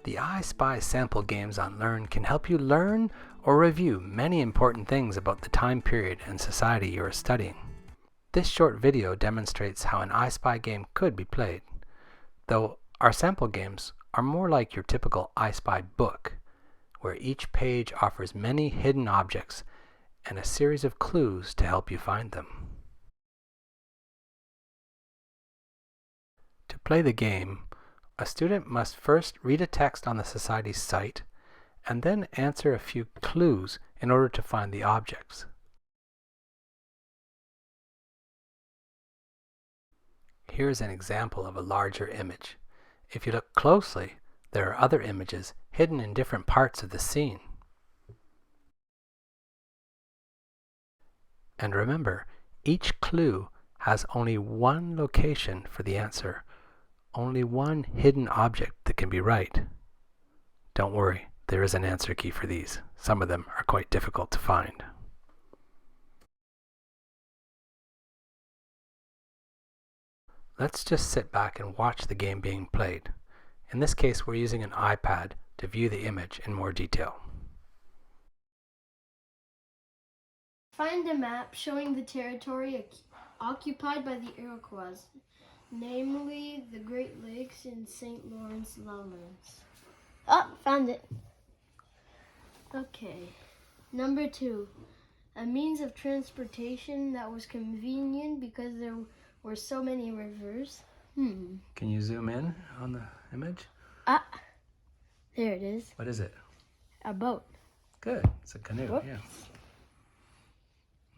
The I Spy sample games on Learn can help you learn or review many important things about the time period and society you are studying. This short video demonstrates how an I Spy game could be played, though our sample games are more like your typical I Spy book, where each page offers many hidden objects and a series of clues to help you find them. To play the game, a student must first read a text on the Society's site and then answer a few clues in order to find the objects. Here's an example of a larger image. If you look closely, there are other images hidden in different parts of the scene. And remember, each clue has only one location for the answer, only one hidden object that can be right. Don't worry, there is an answer key for these. Some of them are quite difficult to find. Let's just sit back and watch the game being played. In this case, we're using an iPad to view the image in more detail. Find a map showing the territory occupied by the Iroquois, namely the Great Lakes and St. Lawrence lowlands. Oh, found it. Okay. Number 2. A means of transportation that was convenient because there were so many rivers. Can you zoom in on the image? Ah, there it is. What is it? A boat. Good. It's a canoe. Whoops. Yeah.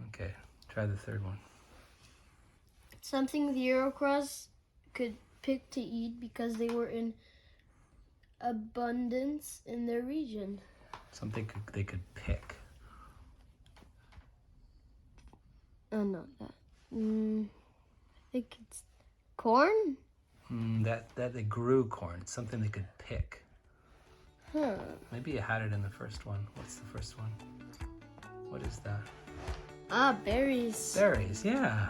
Okay. Try the third one. Something the Iroquois could pick to eat because they were in abundance in their region. Something they could pick. Oh, not that. I think it's corn? That they grew corn. Something they could pick. Huh. Maybe you had it in the first one. What's the first one? What is that? Ah, berries. Berries, yeah.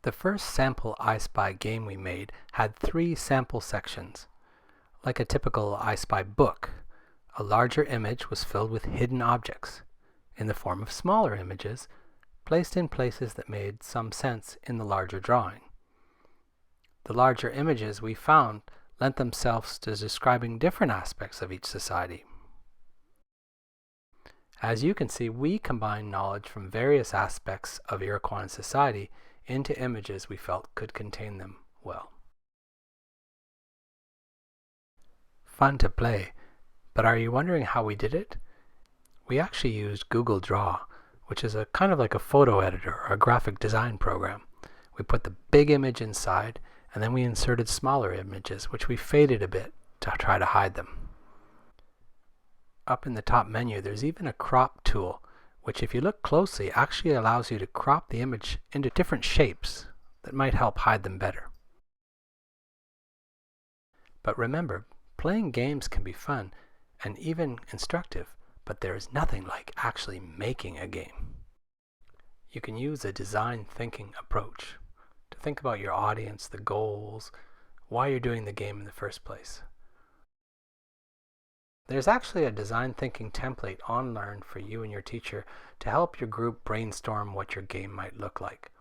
The first sample I Spy game we made had 3 sample sections. Like a typical I Spy book, a larger image was filled with hidden objects in the form of smaller images placed in places that made some sense in the larger drawing. The larger images we found lent themselves to describing different aspects of each society. As you can see, we combined knowledge from various aspects of Iroquoian society into images we felt could contain them well. Fun to play, but are you wondering how we did it? We actually used Google Draw, which is a kind of like a photo editor or a graphic design program. We put the big image inside, and then we inserted smaller images, which we faded a bit to try to hide them. Up in the top menu, there's even a crop tool, which if you look closely actually allows you to crop the image into different shapes that might help hide them better. But remember, playing games can be fun and even instructive, but there is nothing like actually making a game. You can use a design thinking approach to think about your audience, the goals, why you're doing the game in the first place. There's actually a design thinking template on Learn for you and your teacher to help your group brainstorm what your game might look like.